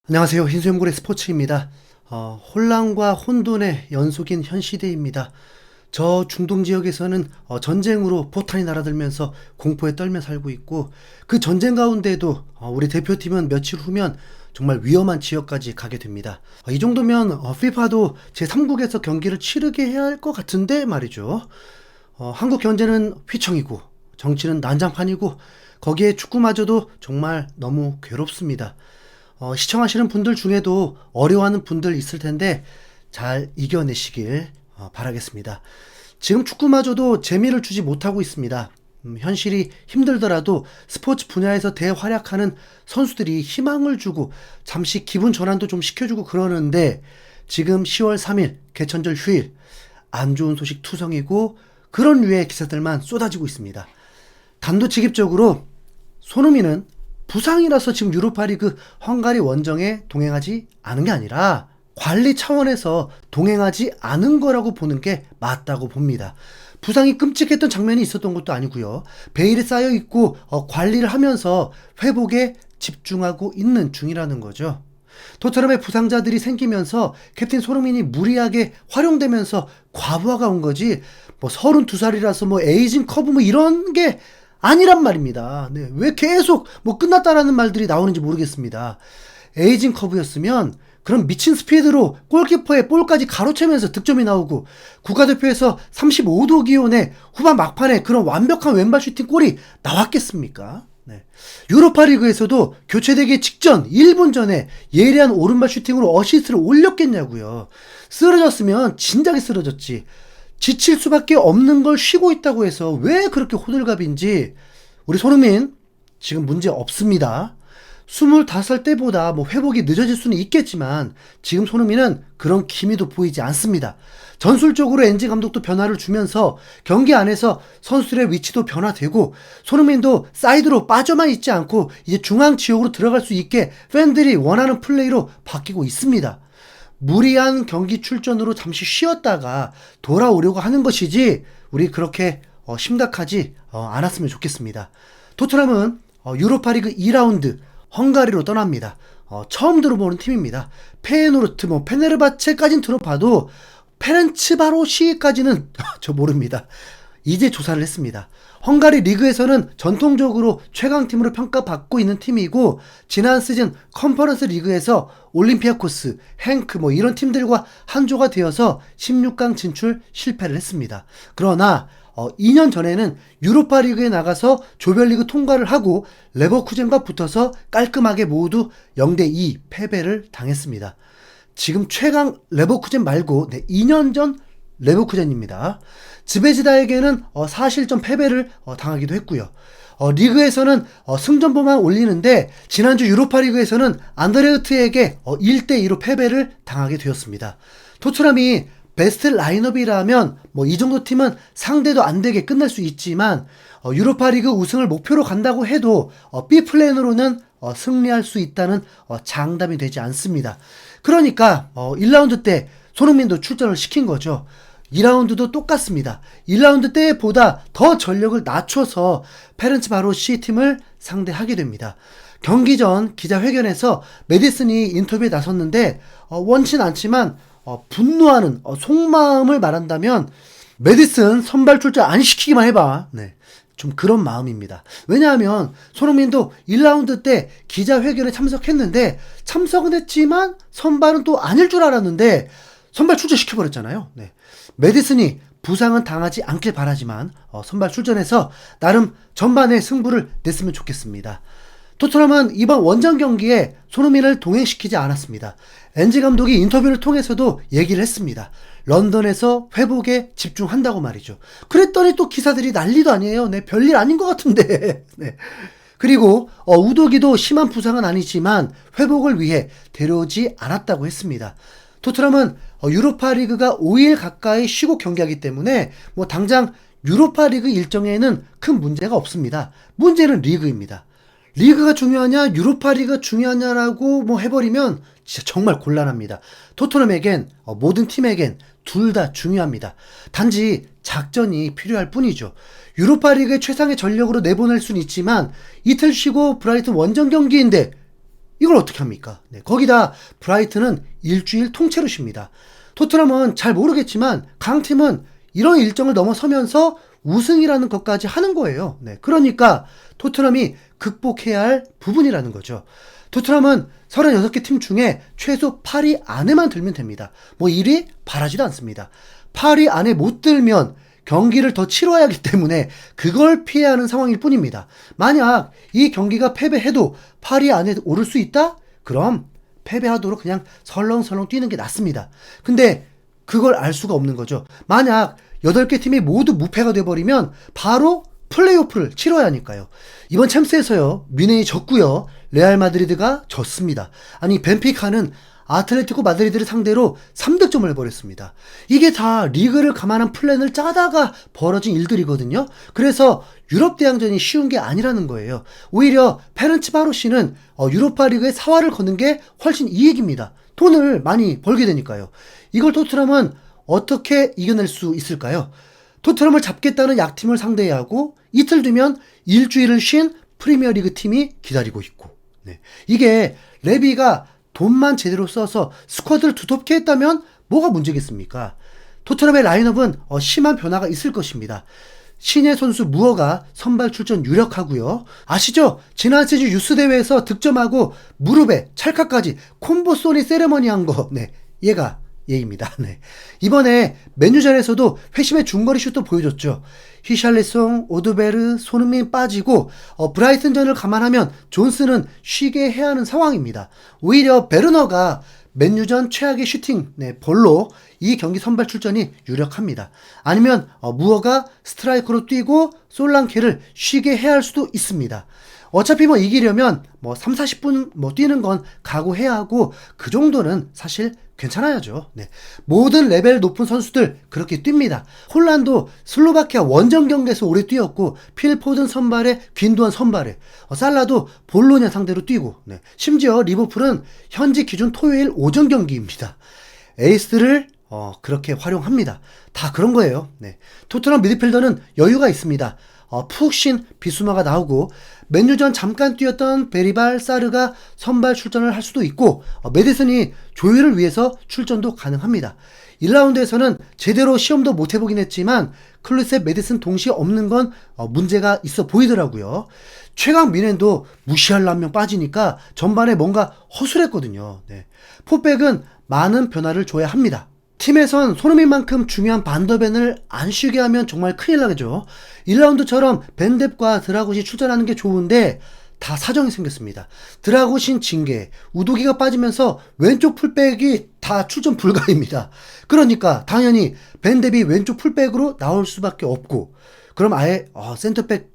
안녕하세요. 흰수염고래 스포츠입니다. 혼란과 혼돈의 연속인 현 시대입니다. 저 중동 지역에서는 전쟁으로 포탄이 날아들면서 공포에 떨며 살고 있고, 그 전쟁 가운데도 우리 대표팀은 며칠 후면 정말 위험한 지역까지 가게 됩니다. 이 정도면 FIFA도 제3국에서 경기를 치르게 해야 할 것 같은데 말이죠. 한국 경제는 휘청이고 정치는 난장판이고 거기에 축구마저도 정말 너무 괴롭습니다. 시청하시는 분들 중에도 어려워하는 분들 있을 텐데 잘 이겨내시길 바라겠습니다. 지금 축구마저도 재미를 주지 못하고 있습니다. 현실이 힘들더라도 스포츠 분야에서 대활약하는 선수들이 희망을 주고 잠시 기분 전환도 좀 시켜주고 그러는데, 지금 10월 3일 개천절 휴일, 안 좋은 소식 투성이고 그런 류의 기사들만 쏟아지고 있습니다. 단도직입적으로 손흥민은 부상이라서 지금 유로파리그 헝가리 원정에 동행하지 않은 게 아니라 관리 차원에서 동행하지 않은 거라고 보는 게 맞다고 봅니다. 부상이 끔찍했던 장면이 있었던 것도 아니고요. 베일에 쌓여 있고 관리를 하면서 회복에 집중하고 있는 중이라는 거죠. 토트넘의 부상자들이 생기면서 캡틴 손흥민이 무리하게 활용되면서 과부하가 온 거지, 뭐 32살이라서 뭐 에이징 커브 뭐 이런 게 아니란 말입니다. 네, 왜 계속 뭐 끝났다라는 말들이 나오는지 모르겠습니다. 에이징 커브였으면 그런 미친 스피드로 골키퍼의 볼까지 가로채면서 득점이 나오고, 국가대표에서 35도 기온에 후반 막판에 그런 완벽한 왼발 슈팅 골이 나왔겠습니까? 네. 유로파리그에서도 교체되기 직전 1분 전에 예리한 오른발 슈팅으로 어시스트를 올렸겠냐고요. 쓰러졌으면 진작에 쓰러졌지. 지칠 수밖에 없는 걸 쉬고 있다고 해서 왜 그렇게 호들갑인지. 우리 손흥민 지금 문제 없습니다. 25살 때보다 뭐 회복이 늦어질 수는 있겠지만 지금 손흥민은 그런 기미도 보이지 않습니다. 전술적으로 엔지 감독도 변화를 주면서 경기 안에서 선수들의 위치도 변화되고, 손흥민도 사이드로 빠져만 있지 않고 이제 중앙 지역으로 들어갈 수 있게 팬들이 원하는 플레이로 바뀌고 있습니다. 무리한 경기 출전으로 잠시 쉬었다가 돌아오려고 하는 것이지, 우리 그렇게 심각하지 않았으면 좋겠습니다. 토트넘은 유로파리그 2라운드 헝가리로 떠납니다. 처음 들어보는 팀입니다. 페예노르트, 뭐 페네르바체까진 들어봐도 페렌츠바로시까지는 저 모릅니다. 이제 조사를 했습니다. 헝가리 리그에서는 전통적으로 최강팀으로 평가받고 있는 팀이고, 지난 시즌 컨퍼런스 리그에서 올림피아코스, 행크 뭐 이런 팀들과 한조가 되어서 16강 진출 실패를 했습니다. 그러나 2년 전에는 유로파 리그에 나가서 조별리그 통과를 하고 레버쿠젠과 붙어서 깔끔하게 모두 0대2 패배를 당했습니다. 지금 최강 레버쿠젠 말고 2년 전 레버쿠젠입니다. 즈베지다에게는 4실점 패배를 당하기도 했고요. 리그에서는 승전보만 올리는데 지난주 유로파리그에서는 안드레흐트에게 1대2로 패배를 당하게 되었습니다. 토트넘이 베스트 라인업이라면 뭐 이 정도 팀은 상대도 안 되게 끝날 수 있지만, 유로파리그 우승을 목표로 간다고 해도 B플랜으로는 승리할 수 있다는 장담이 되지 않습니다. 그러니까 1라운드 때 손흥민도 출전을 시킨 거죠. 2라운드도 똑같습니다. 1라운드 때보다 더 전력을 낮춰서 페렌츠바로시 팀을 상대하게 됩니다. 경기 전 기자회견에서 메디슨이 인터뷰에 나섰는데 원치 않지만 분노하는 속마음을 말한다면 메디슨 선발 출전 안 시키기만 해봐. 네, 좀 그런 마음입니다. 왜냐하면 손흥민도 1라운드 때 기자회견에 참석했는데, 참석은 했지만 선발은 또 아닐 줄 알았는데 선발 출전시켜버렸잖아요. 네. 메디슨이 부상은 당하지 않길 바라지만 선발 출전해서 나름 전반에 승부를 냈으면 좋겠습니다. 토트넘은 이번 원정 경기에 손흥민을 동행시키지 않았습니다. 엔지 감독이 인터뷰를 통해서도 얘기를 했습니다. 런던에서 회복에 집중한다고 말이죠. 그랬더니 또 기사들이 난리도 아니에요. 네, 별일 아닌 것 같은데. 네. 그리고 우도기도 심한 부상은 아니지만 회복을 위해 데려오지 않았다고 했습니다. 토트넘은 유로파리그가 5일 가까이 쉬고 경기하기 때문에 뭐 당장 유로파리그 일정에는 큰 문제가 없습니다. 문제는 리그입니다. 리그가 중요하냐 유로파리그가 중요하냐라고 뭐 해버리면 진짜 정말 곤란합니다. 토트넘에겐 모든 팀에겐 둘 다 중요합니다. 단지 작전이 필요할 뿐이죠. 유로파리그의 최상의 전력으로 내보낼 수는 있지만 이틀 쉬고 브라이튼 원정 경기인데 이걸 어떻게 합니까? 네, 거기다 브라이튼은 일주일 통째로 쉽니다. 토트넘은 잘 모르겠지만 강팀은 이런 일정을 넘어서면서 우승이라는 것까지 하는 거예요. 네, 그러니까 토트넘이 극복해야 할 부분이라는 거죠. 토트넘은 36개 팀 중에 최소 8위 안에만 들면 됩니다. 뭐 1위 바라지도 않습니다. 8위 안에 못 들면 경기를 더 치러야 하기 때문에 그걸 피해야 하는 상황일 뿐입니다. 만약 이 경기가 패배해도 8위 안에 오를 수 있다? 그럼 패배하도록 그냥 설렁설렁 뛰는 게 낫습니다. 근데 그걸 알 수가 없는 거죠. 만약 8개 팀이 모두 무패가 돼버리면 바로 플레이오프를 치러야 하니까요. 이번 챔스에서요, 뮌헨이 졌고요, 레알 마드리드가 졌습니다. 아니, 벤피카는 아틀레티코 마드리드를 상대로 3득점을 해버렸습니다. 이게 다 리그를 감안한 플랜을 짜다가 벌어진 일들이거든요. 그래서 유럽 대항전이 쉬운 게 아니라는 거예요. 오히려 페렌치바로시는 유로파 리그의 사활을 거는 게 훨씬 이익입니다. 돈을 많이 벌게 되니까요. 이걸 토트넘은 어떻게 이겨낼 수 있을까요? 토트넘을 잡겠다는 약팀을 상대해야 하고 이틀 뒤면 일주일을 쉰 프리미어리그 팀이 기다리고 있고, 네. 이게 레비가 돈만 제대로 써서 스쿼드를 두텁게 했다면 뭐가 문제겠습니까? 토트넘의 라인업은 심한 변화가 있을 것입니다. 신예 선수 무어가 선발 출전 유력하고요. 아시죠? 지난 시즌 유스 대회에서 득점하고 무릎에 찰카까지 콤보 소니 세레머니 한 거, 네, 얘입니다. 네. 이번에 맨유전에서도 회심의 중거리 슛도 보여줬죠. 히샬리송, 오드베르, 손흥민 빠지고 브라이튼전을 감안하면 존스는 쉬게 해야 하는 상황입니다. 오히려 베르너가 맨유전 최악의 슈팅 볼로 이 경기 선발 출전이 유력합니다. 아니면 무어가 스트라이커로 뛰고 솔랑케를 쉬게 해야 할 수도 있습니다. 어차피 이기려면 3, 40분 뛰는 건 각오해야 하고 그 정도는 사실 괜찮아야죠. 네. 모든 레벨 높은 선수들 그렇게 뜁니다. 홀란도 슬로바키아 원정 경기에서 오래 뛰었고 필 포든 선발에 귄도안 선발에 살라도 볼로냐 상대로 뛰고, 네. 심지어 리버풀은 현지 기준 토요일 오전 경기입니다. 에이스를 그렇게 활용합니다. 다 그런 거예요. 네. 토트넘 미드필더는 여유가 있습니다. 푹 쉰 비수마가 나오고 맨유전 잠깐 뛰었던 베리발 사르가 선발 출전을 할 수도 있고 메디슨이 조율을 위해서 출전도 가능합니다. 1라운드에서는 제대로 시험도 못 해보긴 했지만 클루셉, 메디슨 동시에 없는 건 문제가 있어 보이더라고요. 최강 미넨도 무시할 한 명 빠지니까 전반에 뭔가 허술했거든요. 네. 포백은 많은 변화를 줘야 합니다. 팀에선 손흥민만큼 중요한 반더벤을 안 쉬게 하면 정말 큰일 나겠죠. 1라운드처럼 벤뎁과 드라굿이 출전하는 게 좋은데 다 사정이 생겼습니다. 드라굿인 징계, 우도기가 빠지면서 왼쪽 풀백이 다 출전 불가입니다. 그러니까 당연히 벤뎁이 왼쪽 풀백으로 나올 수밖에 없고, 그럼 아예 센터백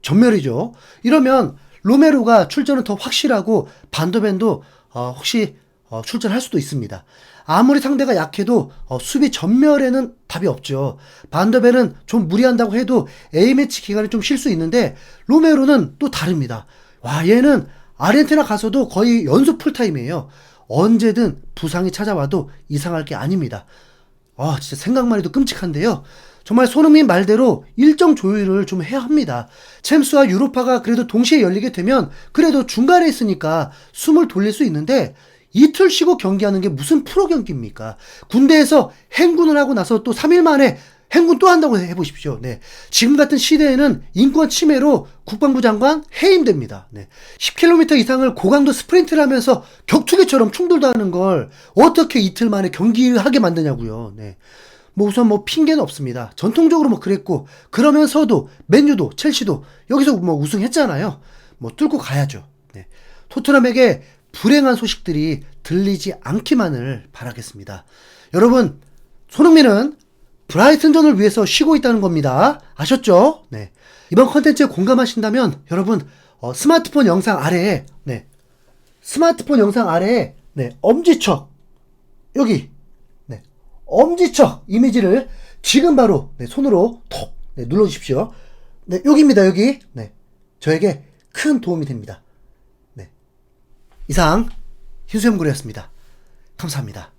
전멸이죠. 이러면 로메로가 출전은 더 확실하고 반더벤도 혹시 출전할 수도 있습니다. 아무리 상대가 약해도 수비 전멸에는 답이 없죠. 반더벤은 좀 무리한다고 해도 A매치 기간에 좀 쉴 수 있는데 로메로는 또 다릅니다. 와, 얘는 아르헨티나 가서도 거의 연속 풀타임이에요. 언제든 부상이 찾아와도 이상할 게 아닙니다. 진짜 생각만 해도 끔찍한데요. 정말 손흥민 말대로 일정 조율을 좀 해야 합니다. 챔스와 유로파가 그래도 동시에 열리게 되면 그래도 중간에 있으니까 숨을 돌릴 수 있는데 이틀 쉬고 경기하는 게 무슨 프로 경기입니까? 군대에서 행군을 하고 나서 또 3일 만에 행군 또 한다고 해보십시오. 네. 지금 같은 시대에는 인권 침해로 국방부 장관 해임됩니다. 네. 10km 이상을 고강도 스프린트를 하면서 격투기처럼 충돌도 하는 걸 어떻게 이틀 만에 경기를 하게 만드냐고요. 네. 우선 핑계는 없습니다. 전통적으로 그랬고, 그러면서도 맨유도 첼시도 여기서 우승했잖아요. 뚫고 가야죠. 네. 토트넘에게 불행한 소식들이 들리지 않기만을 바라겠습니다. 여러분, 손흥민은 브라이튼전을 위해서 쉬고 있다는 겁니다. 아셨죠? 네. 이번 컨텐츠에 공감하신다면 여러분 스마트폰 영상 아래에 엄지척 여기 엄지척 이미지를 지금 바로 손으로 톡 눌러주십시오. 네, 여기입니다. 여기. 네. 저에게 큰 도움이 됩니다. 이상 흰수염고래였습니다. 감사합니다.